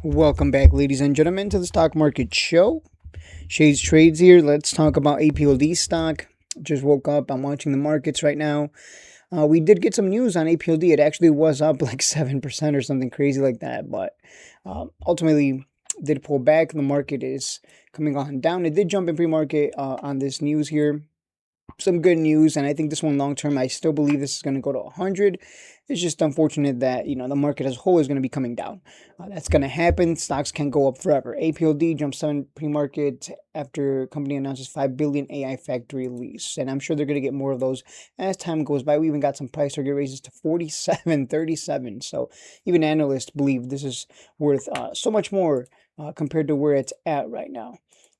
Welcome back, ladies and gentlemen, to the Stock Market Show. Shades Trades here. Let's talk about Apld stock. Just woke up. I'm watching the markets right now. We did get some news on Apld. It actually was up like 7% or something crazy like that, but ultimately did pull back. The market is coming on down. It did jump in pre-market on this news here. Some good news, and I think this one long term, I still believe this is going to go to 100. It's just unfortunate that the market as a whole is going to be coming down. That's going to happen. Stocks can't go up forever. Apld jumps on pre-market after company announces 5 billion AI factory lease, and I'm sure they're going to get more of those as time goes by. We even got some price target raises to 47.37. So even analysts believe this is worth so much more compared to where it's at right now.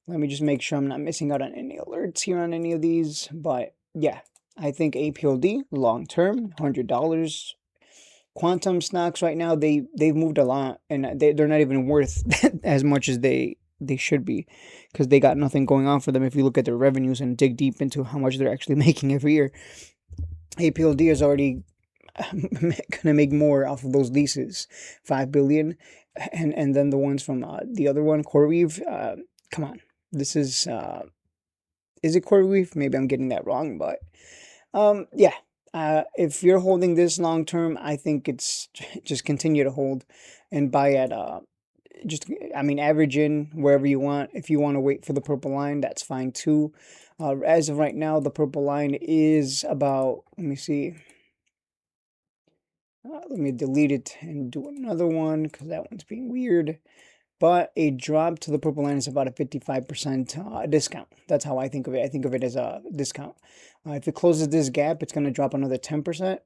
Let me just make sure I'm not missing out on any alerts here on any of these. But yeah, I think Apld long term, $100. Quantum stocks right now, they've moved a lot, and they're not even worth as much as they should be, because they got nothing going on for them. If you look at their revenues and dig deep into how much they're actually making every year, Apld is already gonna make more off of those leases, 5 billion, and then the ones from the other one, CoreWeave. Come on, this is it CoreWeave? Maybe I'm getting that wrong, but yeah. If you're holding this long term, I think it's just continue to hold and buy at just average in wherever you want. If you want to wait for the purple line, that's fine too. As of right now, the purple line is about, let me see. Let me delete it and do another one because that one's being weird. But a drop to the purple line is about a 55% discount. That's how I think of it. I think of it as a discount. If it closes this gap, it's going to drop another 10%.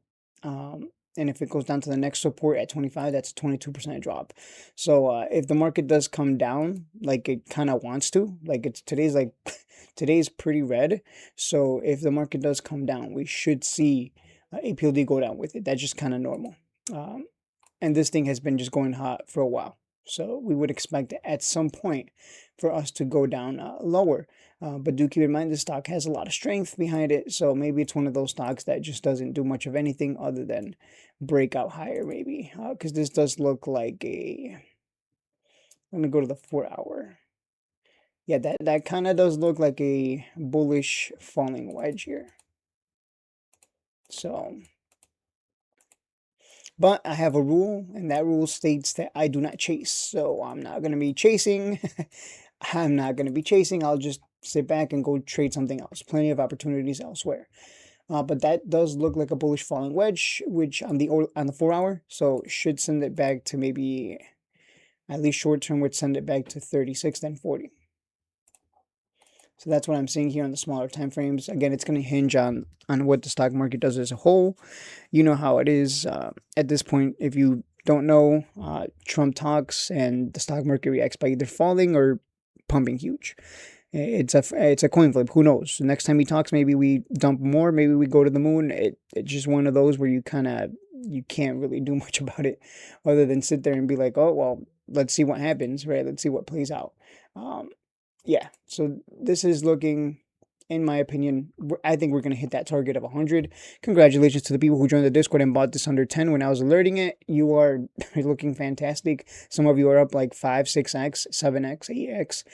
And if it goes down to the next support at 25, that's a 22% drop. So if the market does come down, like it kind of wants to, like today's pretty red. So if the market does come down, we should see Apld go down with it. That's just kind of normal. And this thing has been just going hot for a while. So we would expect at some point for us to go down lower. But do keep in mind, this stock has a lot of strength behind it. So maybe it's one of those stocks that just doesn't do much of anything other than break out higher, maybe. Because this does look like a... Let me go to the 4-hour. Yeah, that kind of does look like a bullish falling wedge here. So... But I have a rule, and that rule states that I do not chase. So I'm not going to be chasing. I'm not going to be chasing. I'll just sit back and go trade something else. Plenty of opportunities elsewhere. But that does look like a bullish falling wedge, which on the 4-hour, so should send it back to maybe, at least short term, would send it back to 36, then 40. So that's what I'm seeing here on the smaller time frames. Again, it's going to hinge on what the stock market does as a whole. You know how it is at this point. If you don't know, Trump talks and the stock market reacts by either falling or pumping huge. It's a coin flip. Who knows? The next time he talks, maybe we dump more. Maybe we go to the moon. It's just one of those where you can't really do much about it, other than sit there and be like, oh well, let's see what happens, right? Let's see what plays out. Yeah, so this is looking, in my opinion, I think we're going to hit that target of 100. Congratulations to the people who joined the Discord and bought this under 10 when I was alerting it. You are looking fantastic. Some of you are up like 5, 6x, 7x, 8x,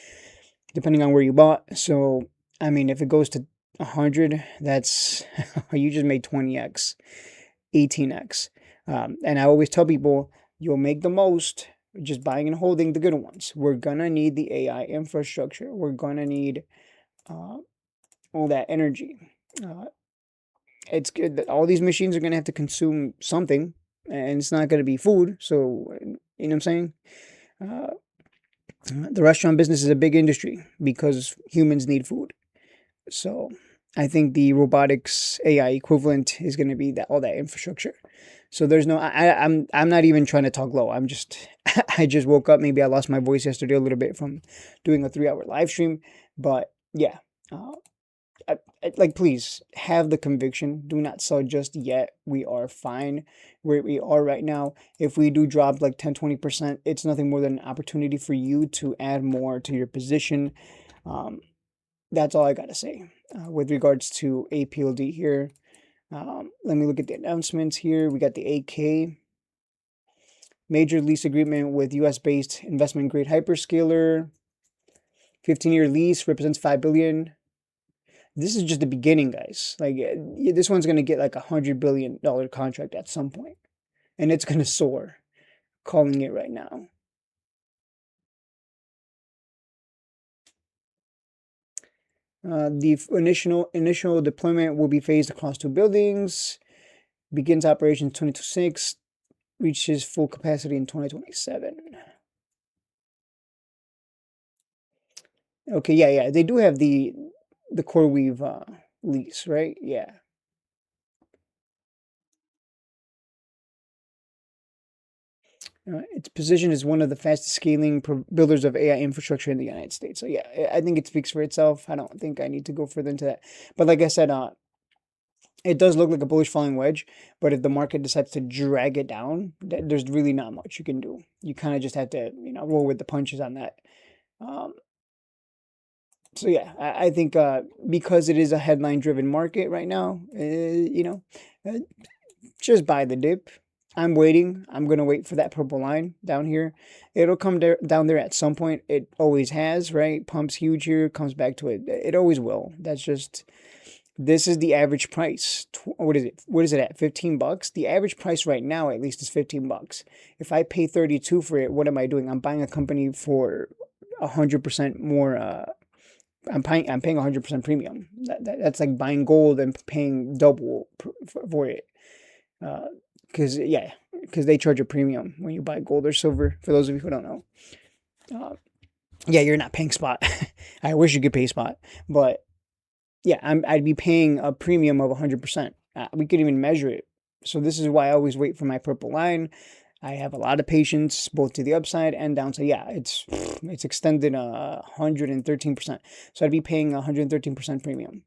depending on where you bought. So, I mean, if it goes to 100, that's, you just made 20x, 18x. And I always tell people, you'll make the most just buying and holding the good ones. We're gonna need the AI infrastructure. We're gonna need all that energy. It's good that all these machines are gonna have to consume something, and it's not gonna be food. So you know what I'm saying. The restaurant business is a big industry because humans need food. So I think the robotics AI equivalent is going to be all that infrastructure. So there's no, I'm not even trying to talk low. I'm just, I just woke up. Maybe I lost my voice yesterday a little bit from doing a 3-hour live stream, but yeah, like, please have the conviction. Do not sell just yet. We are fine where we are right now. If we do drop like 10-20%, it's nothing more than an opportunity for you to add more to your position. That's all I got to say with regards to Apld here. Let me look at the announcements here. We got the AK. major lease agreement with US-based investment-grade hyperscaler. 15-year lease represents $5 billion. This is just the beginning, guys. Like, this one's gonna get like $100 billion contract at some point, and it's gonna soar. Calling it right now. The initial deployment will be phased across 2 buildings. Begins operations 2026. Reaches full capacity in 2027. Okay, yeah. They do have the CoreWeave lease, right? Yeah. Its position is one of the fastest scaling builders of AI infrastructure in the United States. So yeah, I think it speaks for itself. I don't think I need to go further into that. But like I said, it does look like a bullish falling wedge. But if the market decides to drag it down, there's really not much you can do. You kind of just have to, roll with the punches on that. So yeah, I think because it is a headline-driven market right now, just buy the dip. I'm waiting. I'm going to wait for that purple line down here. It'll come down there at some point. It always has, right? Pumps huge here, comes back to it. It always will. That's just, this is the average price. What is it? What is it at? $15? The average price right now, at least, is $15. If I pay 32 for it, what am I doing? I'm buying a company for 100% more. I'm paying 100% premium. That's like buying gold and paying double for it. Because they charge a premium when you buy gold or silver. For those of you who don't know, you're not paying spot. I wish you could pay spot, but yeah, I'd be paying a premium of 100%. We could even measure it. So this is why I always wait for my purple line. I have a lot of patience, both to the upside and downside. Yeah, it's extended 113%. So I'd be paying 113% premium.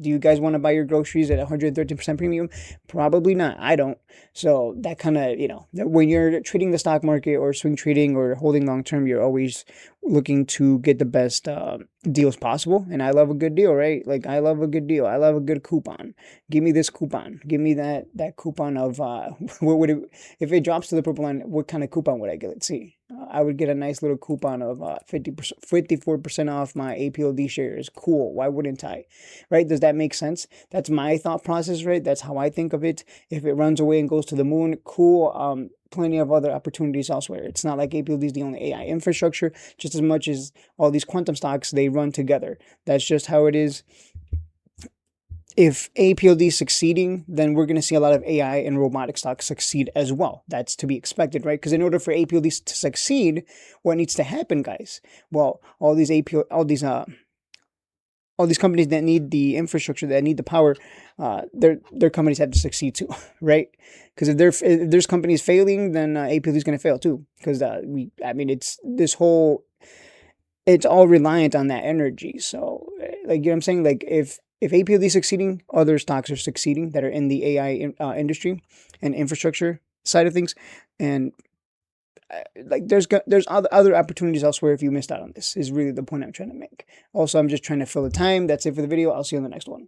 Do you guys want to buy your groceries at 113% premium? Probably not. I don't. So that kind of, when you're trading the stock market or swing trading or holding long term, you're always looking to get the best deals possible. And I love a good deal, right? Like, I love a good deal. I love a good coupon. Give me this coupon. Give me that coupon of what would it, if it drops to the purple line, what kind of coupon would I get? Let's see. I would get a nice little coupon of 54% off my Apld shares. Cool. Why wouldn't I? Right? Does that make sense? That's my thought process, right? That's how I think of it. If it runs away and goes to the moon, cool. Plenty of other opportunities elsewhere. It's not like Apld is the only AI infrastructure. Just as much as all these quantum stocks, they run together. That's just how it is. If Apld is succeeding, then we're going to see a lot of AI and robotic stocks succeed as well. That's to be expected, right? Because in order for Apld to succeed, what needs to happen, guys? Well, all these companies that need the infrastructure, that need the power, their companies have to succeed too, right? Because if there's companies failing, then Apld is going to fail too. Because it's all reliant on that energy. So, like, you know what I'm saying? Like, if Apld is succeeding, other stocks are succeeding that are in the AI industry and infrastructure side of things, and like there's other opportunities elsewhere if you missed out on this, is really the point I'm trying to make. Also, I'm just trying to fill the time. That's it for the video. I'll see you on the next one.